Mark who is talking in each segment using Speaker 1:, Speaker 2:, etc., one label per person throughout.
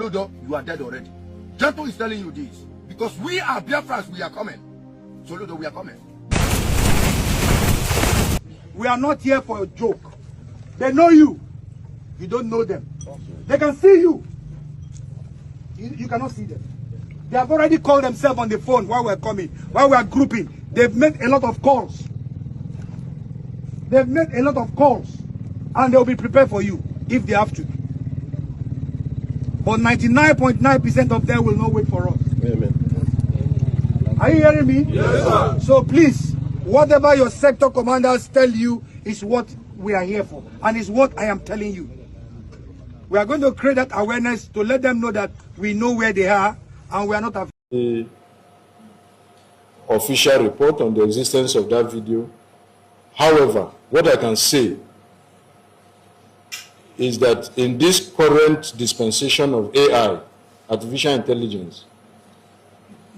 Speaker 1: SOLUDO, you are dead already. Gentle is telling you this. Because we are Biafrans, we are coming. SOLUDO, we are coming.
Speaker 2: We are not here for a joke. They know you. You don't know them. They can see you. You cannot see them. They have already called themselves on the phone while we're coming, while we're grouping. They've made a lot of calls. They've made a lot of calls. And they'll be prepared for you if they have to. But 99.9% of them will not wait for us. Amen. Are you hearing me? Yes, sir. So please, whatever your sector commanders tell you is what we are here for. And is what I am telling you. We are going to create that awareness to let them know that we know where they are and we are not afraid.
Speaker 3: The official report on the existence of that video. However, what I can say is that in this current dispensation of AI, artificial intelligence,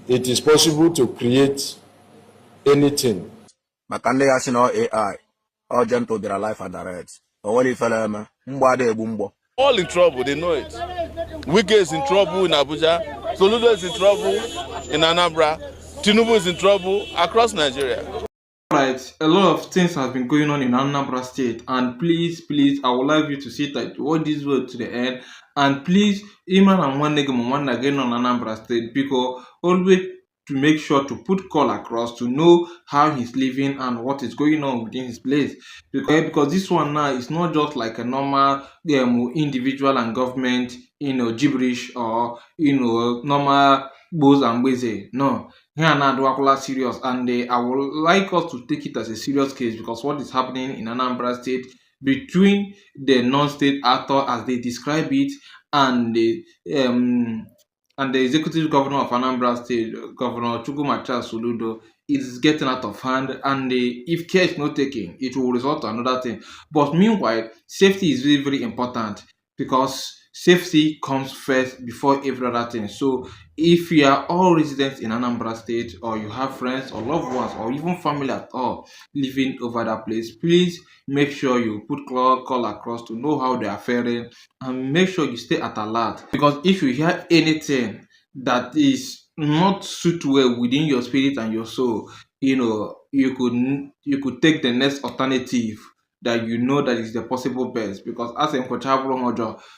Speaker 3: it is possible to create anything.
Speaker 1: AI, all gentle their life and direct.
Speaker 4: All in trouble, they know it. Wike is in trouble in Abuja, SOLUDO is in trouble in Anambra, Tinubu is in trouble across Nigeria.
Speaker 5: Right, a lot of things have been going on in Anambra State, and please, I would like you to sit tight, watch this word to the end, and please, Iman and one again on Anambra State, because always to make sure to put call across to know how he's living and what is going on within his place, because this one now is not just like a normal individual and government gibberish or normal bows and ways. No, here now serious, and I would like us to take it as a serious case, because what is happening in Anambra State between the non-state actor as they describe it and the executive governor of Anambra State, Governor Chukwumacha SOLUDO, is getting out of hand, and if care is not taken, it will result to another thing. But meanwhile, safety is very, very important, because safety comes first before every other thing. So if you are all residents in Anambra State, or you have friends or loved ones or even family at all living over that place, please make sure you put call across to know how they are faring, and make sure you stay at alert, because if you hear anything that is not suit well within your spirit and your soul, you could take the next alternative that that is the possible best, because as in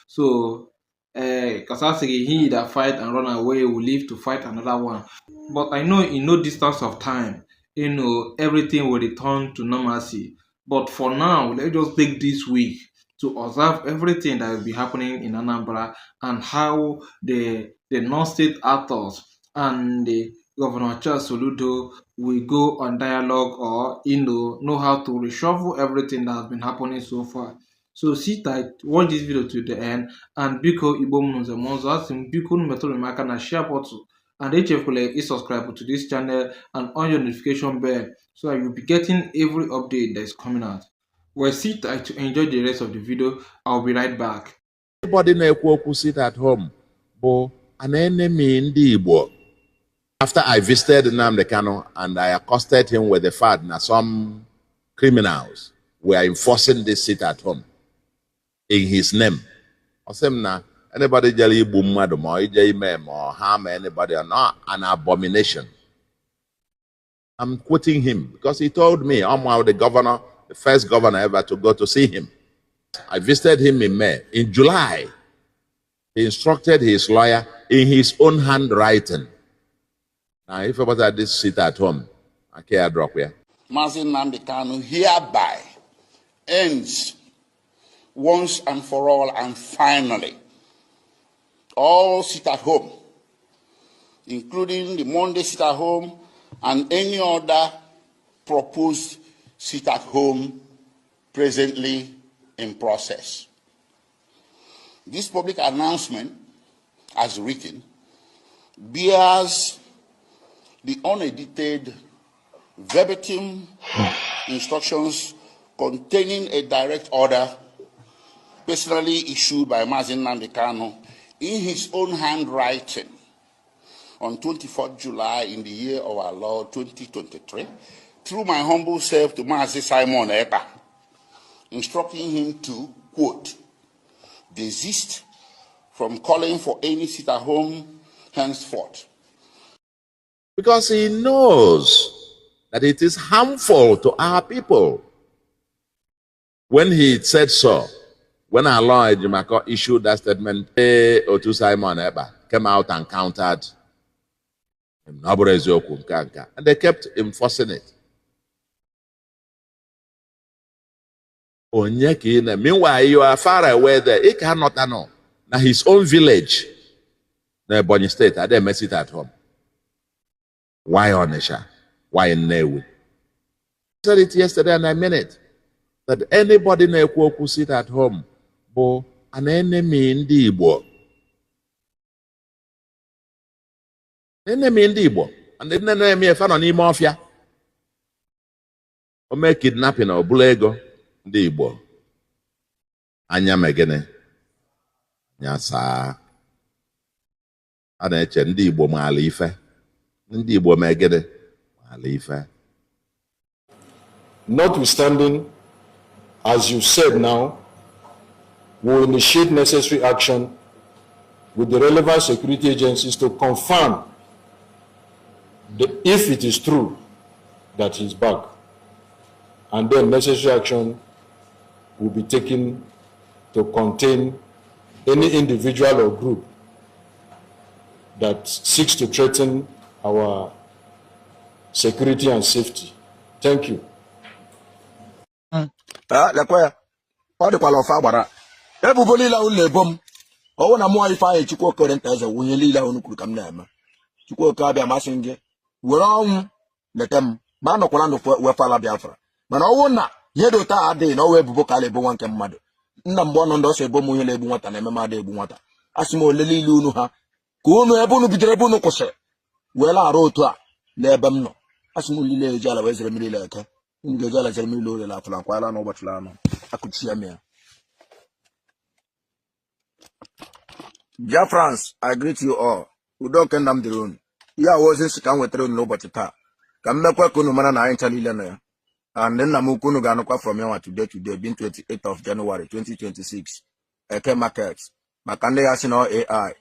Speaker 5: so because I say he that fight and run away will live to fight another one. But I know in no distance of time, everything will return to normalcy. But for now, let's just take this week to observe everything that will be happening in Anambra, and how the non-state actors and the Governor SOLUDO will go on dialogue, or know how to reshuffle everything that has been happening so far. So sit tight, watch this video to the end, and biko Igbo Munze Monzo asim biko numetolo maka na share button, and HFL is subscribe to this channel and on your notification bell, so that you'll be getting every update that is coming out. Well, sit tight to enjoy the rest of the video. I'll be right back.
Speaker 6: Everybody na-ekwu sit at home bụ an enemy ndị Igbo. After I visited Nnamdi Kanu and I accosted him with the fact that some criminals were enforcing this sit at home in his name. Anybody jali Igbo mmadụ ma ije ime ma harm anybody or not, an abomination. I'm quoting him because he told me I'm the first governor ever to go to see him. I visited him in May. In July, he instructed his lawyer in his own handwriting. Now, if I was at this sit at home, I can't drop here.
Speaker 7: Nnamdi Kanu hereby ends once and for all and finally all sit at home, including the Monday sit at home and any other proposed sit at home presently in process. This public announcement, as written, bears the unedited verbatim instructions containing a direct order personally issued by Nnamdi Kanu in his own handwriting on 24th July in the year of our Lord 2023, through my humble self to Mazi Simon Eba, instructing him to, quote, desist from calling for any sit at home henceforth.
Speaker 6: Because he knows that it is harmful to our people. When he said so, when our Lord Jimako issued that statement, Otu Simon Eba came out and countered him. And they kept enforcing it. Meanwhile, you are far away there. He cannot know. Now his own village, the Ebonyi State, they mess it at home. Why Onisha? Why in Newi? I said it yesterday and I meant it. That anybody who sit at home, but an enemy in the Igbo. Enemy in the Igbo. And the enemy if I mafia. Or make kidnapping or bulego the Igbo. Anya megene. Nyasa. Anache ndị Igbo maala ife. Ndị Igbo megene maala ife.
Speaker 3: Notwithstanding, as you said now, we will initiate necessary action with the relevant security agencies to confirm if it is true that he's back. And then necessary action will be taken to contain any individual or group that seeks to threaten our security and safety. Thank you.
Speaker 1: Ọ dịkwala ọfa gbara ebubo niile ahụ na-ebo m ọwụ na mụọ ife anyị Chukwuoke nta eze wunye niile ahụ kwuru ka m na-eme Chukwuoke abịa masị gị were ọnwụ leta m ma anọkwala ndụ wefala Biafra mana ọwụ na ihe dị ụta adịghị na ọwụ ebubo ka a na-ebo nwa nke mmadụ nna mgbe ọnọ ndị ọsọ ebo m ihe na-egbu nwata na ememe ada egbu nwata asị m olele ilu unu ha ka unu ebe unu bidoro ebe unu kwụsịrị wee la arụ otu a n'ebe m nọ asị m olile eji ala wee zere mmiri leke unu ga-eji ala zere mmiri olele afụla nkwala na ụbọchị anọ akụchi ya mee Biafrans, I greet you all. Udo nke Nnamdi unu. Ihe a ozi nsị ka m wetara unu n'ụbọchị taa. Ka m mekwa ka unu mara na anyị ncha niile na ya. And nna m ukwu unu ga-anụkwa from ya today being 28th of January 2026. Eke market. Maka ndị ya si na AI.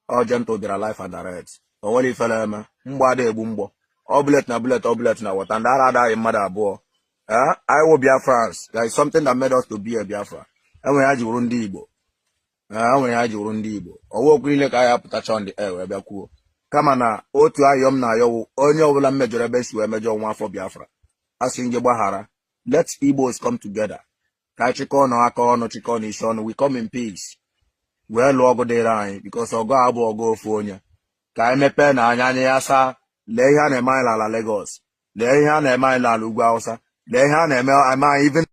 Speaker 1: All gentle bịara life and direct. O nwere ifele eme. Mgba ada egbu mgbọ. All bullet na water. Ndị ara adaghị mmadụ abụọ. I will Biafrans. There is something that made us to be a Biafra. Enwe ya ji wuru ndị Igbo. Enwe ya ji wuru ndị Igbo. Ọwụ okwu niile ka anyị apụtacha on the air wee bịa kwuo. Kama na otu ayọ m na-ayọwụ onye ọbụla mmejọrọ ebe si wee mejọ nwa afọ Biafra. Asị nje gbaghara. Let Igbos come together. Ka anyị chịkọ ọnụ aka ọnụ chịkọ ọnụ isi ọnụ. We come in peace. Wee lụọ ọgụ dịrị anyị because ọgụ abụ ọgụ ofu onye. Ka anyị mepee na anya ya saa lee ihe a na-eme anyị n'ala Lagos. Lee ihe a na-eme anyị n'ala Ugwu Hausa. Lee ihe a na-eme anyị even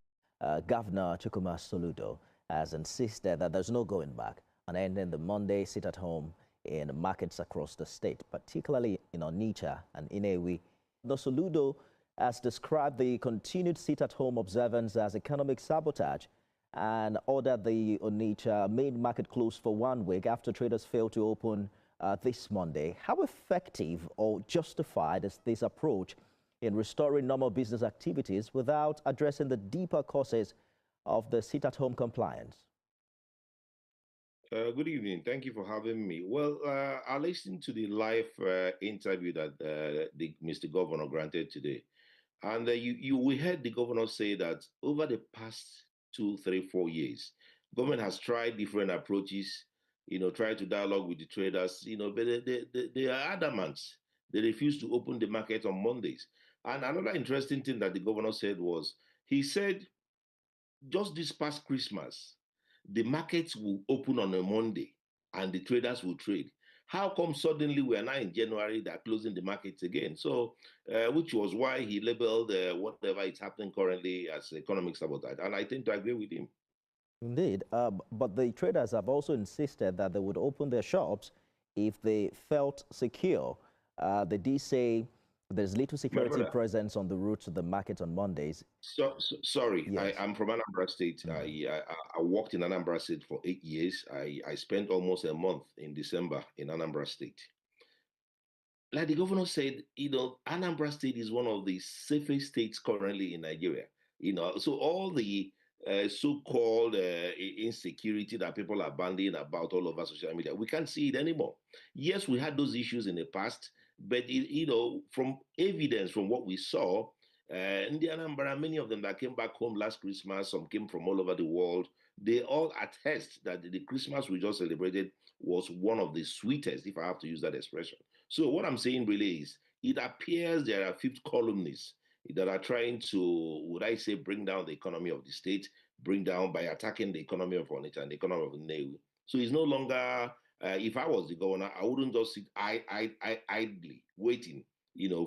Speaker 8: Governor SOLUDO has insisted that there's no going back on ending the Monday sit-at-home in markets across the state, particularly in Onitsha and Inewi. The SOLUDO has described the continued sit-at-home observance as economic sabotage and ordered the Onitsha main market closed for 1 week after traders failed to open this Monday. How effective or justified is this approach in restoring normal business activities without addressing the deeper causes of the sit-at-home compliance?
Speaker 9: Good evening. Thank you for having me. Well, I listened to the live interview that Mr. Governor granted today. And we heard the governor say that over the past 2, 3, 4 years, government has tried different approaches, tried to dialogue with the traders, but they are adamant. They refuse to open the market on Mondays. And another interesting thing that the governor said was, he said, just this past Christmas, the markets will open on a Monday and the traders will trade. How come suddenly we are now in January, they're closing the markets again? So, which was why he labeled whatever is happening currently as economic sabotage. And I tend to agree with him.
Speaker 8: Indeed, but the traders have also insisted that they would open their shops if they felt secure. They did say there's little security presence on the route to the market on Mondays.
Speaker 9: Sorry,
Speaker 8: yes.
Speaker 9: I'm from Anambra State. I worked in Anambra State for 8 years. I spent almost a month in December in Anambra State. Like the governor said, Anambra State is one of the safest states currently in Nigeria. So all the so-called insecurity that people are banding about all over social media. We can't see it anymore. Yes, we had those issues in the past, but from evidence from what we saw, in the Anambra, many of them that came back home last Christmas, some came from all over the world, they all attest that the Christmas we just celebrated was one of the sweetest, if I have to use that expression. So what I'm saying really is, it appears there are fifth columnists that are trying to, would I say, bring down the economy of the state, bring down by attacking the economy of Onitsha and the economy of Nnewi. So it's no longer, if I was the governor, I wouldn't just sit idly waiting,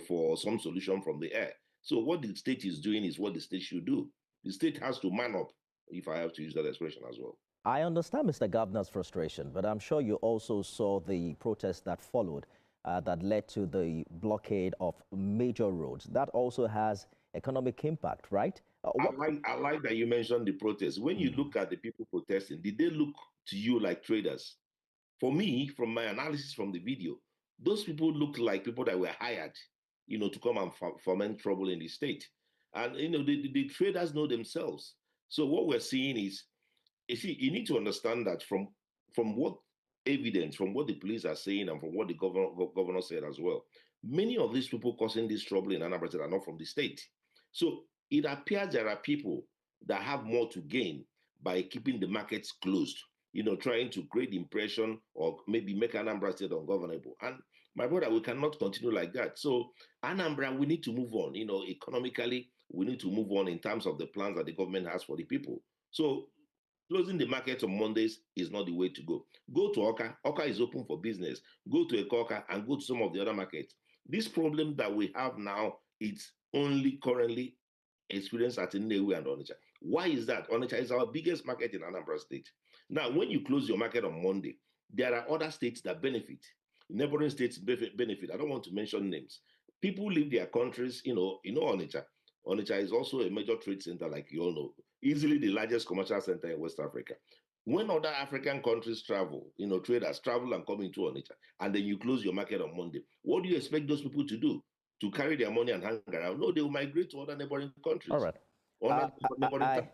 Speaker 9: for some solution from the air. So what the state is doing is what the state should do. The state has to man up, if I have to use that expression as well.
Speaker 8: I understand Mr. Governor's frustration, but I'm sure you also saw the protests that followed that led to the blockade of major roads. That also has economic impact, right?
Speaker 9: I like that you mentioned the protests. When you look at the people protesting, did they look to you like traders? For me, from my analysis from the video, those people look like people that were hired, to come and foment trouble in the state. And, the traders know themselves. So what we're seeing is, you need to understand that from what evidence, from what the police are saying and from what the governor said as well, many of these people causing this trouble in Anambra are not from the state. So it appears there are people that have more to gain by keeping the markets closed, trying to create the impression or maybe make Anambra State ungovernable. And my brother, we cannot continue like that. So Anambra, we need to move on. Economically, we need to move on in terms of the plans that the government has for the people. So closing the market on Mondays is not the way to go. Go to Oka. Oka is open for business. Go to Ekoka and go to some of the other markets. This problem that we have now, it's only currently experienced at Nnewi and Onitsha. Why is that? Onitsha is our biggest market in Anambra State. Now, when you close your market on Monday, there are other states that benefit. Neighboring states benefit. I don't want to mention names. People leave their countries, Onitsha. Onitsha is also a major trade center, like you all know, easily the largest commercial center in West Africa. When other African countries travel, traders travel and come into Onitsha, and then you close your market on Monday, what do you expect those people to do? To carry their money and hang around? No, they will migrate to other neighboring countries.
Speaker 8: All right.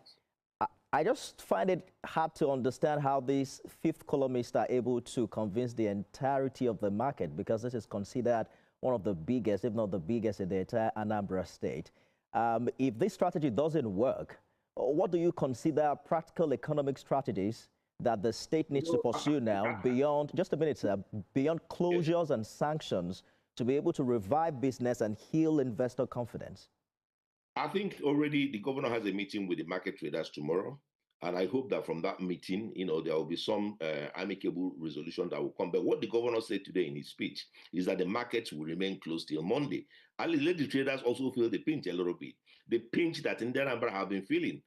Speaker 8: I just find it hard to understand how these fifth columnists are able to convince the entirety of the market, because this is considered one of the biggest, if not the biggest, in the entire Anambra State. If this strategy doesn't work, what do you consider practical economic strategies that the state needs to pursue now beyond, just a minute, sir, beyond closures and sanctions to be able to revive business and heal investor confidence?
Speaker 9: I think already the governor has a meeting with the market traders tomorrow. And I hope that from that meeting, there will be some amicable resolution that will come. But what the governor said today in his speech is that the markets will remain closed till Monday. And let the traders also feel the pinch a little bit. The pinch that Anambra have been feeling.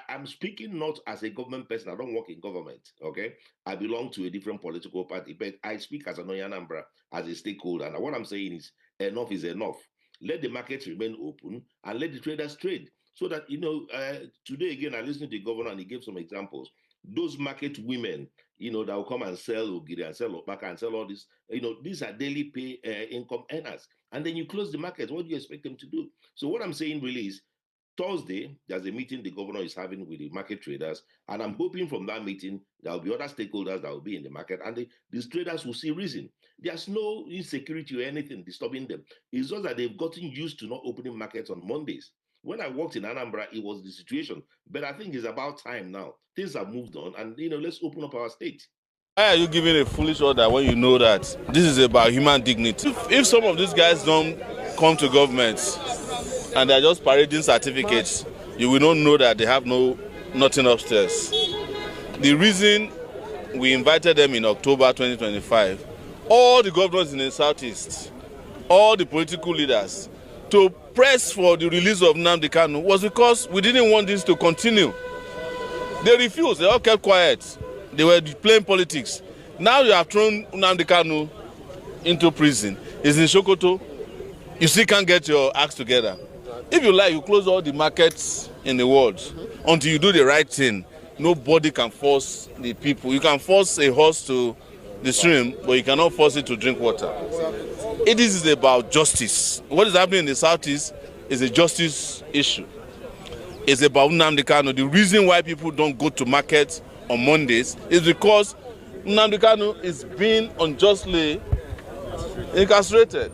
Speaker 9: I'm speaking not as a government person. I don't work in government, okay? I belong to a different political party, but I speak as an Anambra, as a stakeholder. And what I'm saying is enough is enough. Let the markets remain open and let the traders trade. So that, today again, I listened to the governor and he gave some examples. Those market women, that will come and sell Ogiri and sell Opaka and sell all this, these are daily pay income earners. And then you close the market. What do you expect them to do? So what I'm saying really is, Thursday, there's a meeting the governor is having with the market traders. And I'm hoping from that meeting, there will be other stakeholders that will be in the market. And these traders will see reason. There's no insecurity or anything disturbing them. It's just that they've gotten used to not opening markets on Mondays. When I worked in Anambra, it was the situation. But I think it's about time now. Things have moved on. And, let's open up our state.
Speaker 4: Why are you giving a foolish order when you know that this is about human dignity? If some of these guys don't come to government and they're just parading certificates, you will not know that they have nothing upstairs. The reason we invited them in October 2025, all the governors in the Southeast, all the political leaders, to press for the release of Nnamdi Kanu was because we didn't want this to continue. They refused. They all kept quiet. They were playing politics. Now you have thrown Nnamdi Kanu into prison. He's in Sokoto. You still can't get your acts together. If you like, you close all the markets in the world until you do the right thing. Nobody can force the people. You can force a horse to the stream, but you cannot force it to drink water. It is about justice. What is happening in the Southeast is a justice issue. is about Nnamdi Kanu. The reason why people don't go to market on Mondays is because Nnamdi Kanu is being unjustly incarcerated.